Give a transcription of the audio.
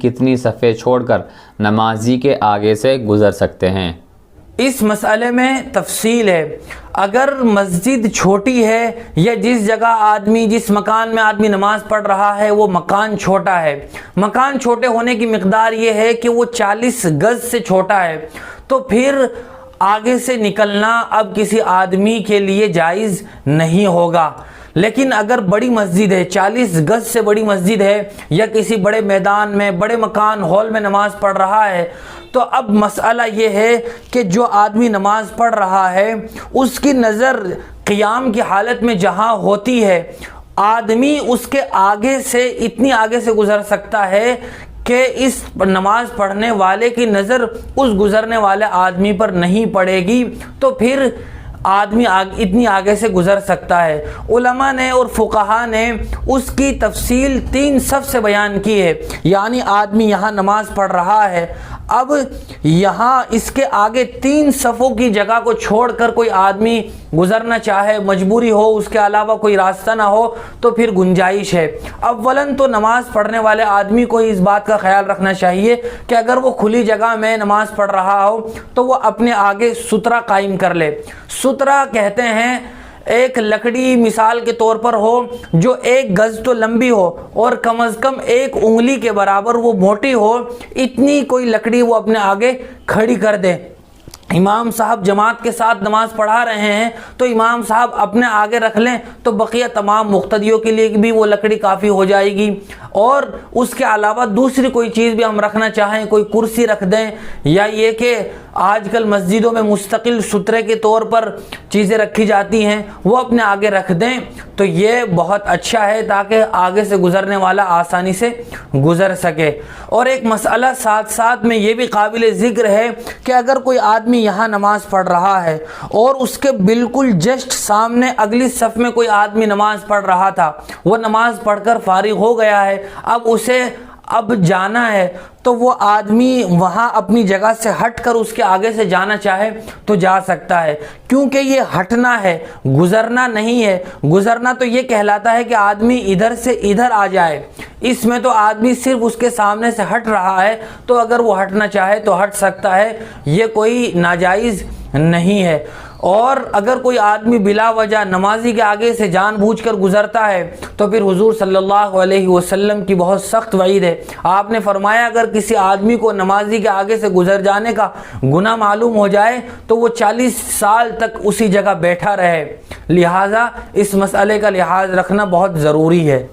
کتنی صفیں چھوڑ کر نمازی کے آگے سے گزر سکتے ہیں؟ اس مسئلے میں تفصیل ہے۔ اگر مسجد چھوٹی ہے یا جس جگہ آدمی، جس مکان میں آدمی نماز پڑھ رہا ہے وہ مکان چھوٹا ہے، مکان چھوٹے ہونے کی مقدار یہ ہے کہ وہ 40 گز سے چھوٹا ہے، تو پھر آگے سے نکلنا اب کسی آدمی کے لیے جائز نہیں ہوگا۔ لیکن اگر بڑی مسجد ہے، 40 گز سے بڑی مسجد ہے، یا کسی بڑے میدان میں، بڑے مکان ہال میں نماز پڑھ رہا ہے، تو اب مسئلہ یہ ہے کہ جو آدمی نماز پڑھ رہا ہے اس کی نظر قیام کی حالت میں جہاں ہوتی ہے، آدمی اس کے آگے سے اتنی آگے سے گزر سکتا ہے کہ اس نماز پڑھنے والے کی نظر اس گزرنے والے آدمی پر نہیں پڑے گی، تو پھر آدمی اتنی آگے سے گزر سکتا ہے۔ علماء نے اور فقہاء نے اس کی تفصیل 3 صف سے بیان کی ہے، یعنی آدمی یہاں نماز پڑھ رہا ہے، اب یہاں اس کے آگے 3 صفوں کی جگہ کو چھوڑ کر کوئی آدمی گزرنا چاہے، مجبوری ہو، اس کے علاوہ کوئی راستہ نہ ہو، تو پھر گنجائش ہے۔ اولاً تو نماز پڑھنے والے آدمی کو اس بات کا خیال رکھنا چاہیے کہ اگر وہ کھلی جگہ میں نماز پڑھ رہا ہو تو وہ اپنے آگے سترہ قائم کر لے۔ سترہ کہتے ہیں ایک لکڑی مثال کے طور پر ہو جو 1 گز تو لمبی ہو اور کم از کم 1 انگلی کے برابر وہ موٹی ہو، اتنی کوئی لکڑی وہ اپنے آگے کھڑی کر دے۔ امام صاحب جماعت کے ساتھ نماز پڑھا رہے ہیں تو امام صاحب اپنے آگے رکھ لیں تو بقیہ تمام مقتدیوں کے لیے بھی وہ لکڑی کافی ہو جائے گی، اور اس کے علاوہ دوسری کوئی چیز بھی ہم رکھنا چاہیں، کوئی کرسی رکھ دیں، یا یہ کہ آج کل مسجدوں میں مستقل سترے کے طور پر چیزیں رکھی جاتی ہیں، وہ اپنے آگے رکھ دیں تو یہ بہت اچھا ہے تاکہ آگے سے گزرنے والا آسانی سے گزر سکے۔ اور ایک مسئلہ ساتھ ساتھ میں یہ بھی قابل ذکر ہے کہ اگر کوئی آدمی یہاں نماز پڑھ رہا ہے اور اس کے بالکل جسٹ سامنے اگلی صف میں کوئی آدمی نماز پڑھ رہا تھا، وہ نماز پڑھ کر فارغ ہو گیا ہے، اب اسے جانا ہے، تو وہ آدمی وہاں اپنی جگہ سے ہٹ کر اس کے آگے سے جانا چاہے تو جا سکتا ہے، کیونکہ یہ ہٹنا ہے، گزرنا نہیں ہے۔ گزرنا تو یہ کہلاتا ہے کہ آدمی ادھر سے ادھر آ جائے، اس میں تو آدمی صرف اس کے سامنے سے ہٹ رہا ہے، تو اگر وہ ہٹنا چاہے تو ہٹ سکتا ہے، یہ کوئی ناجائز نہیں ہے۔ اور اگر کوئی آدمی بلا وجہ نمازی کے آگے سے جان بوجھ کر گزرتا ہے تو پھر حضور صلی اللہ علیہ وسلم کی بہت سخت وعید ہے۔ آپ نے فرمایا اگر کسی آدمی کو نمازی کے آگے سے گزر جانے کا گناہ معلوم ہو جائے تو وہ 40 سال تک اسی جگہ بیٹھا رہے، لہٰذا اس مسئلے کا لحاظ رکھنا بہت ضروری ہے۔